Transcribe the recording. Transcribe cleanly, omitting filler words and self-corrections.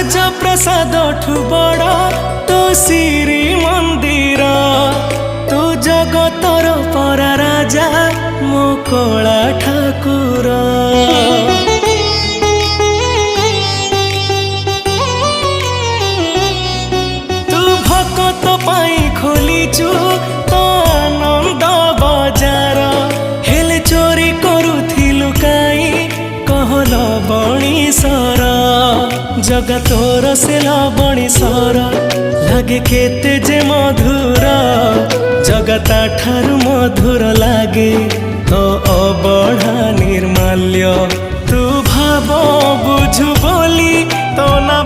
ରାଜପ୍ରସାଦ ଠୁ ବଡ଼ ତୋ ଶ୍ରୀ ମନ୍ଦିର। ତୁ ଜଗତର ପରା ରାଜା ମୋ କଳା ଠାକୁର। ତୁ ଭକତ ପାଇଁ ଖୋଲିଛୁ ତ ଆନନ୍ଦ ବଜାର। ହେଲେ ଚୋରି କରୁଥିଲୁ କାଇଁ କହଲ ବଣିସର। जगा तोर से लवणीश्वर लागे केते जे मधुर। जगता ठारु मधुर लागे तो अबढ़ा निर्माल्य। तू भाव बुझु बोली तो ना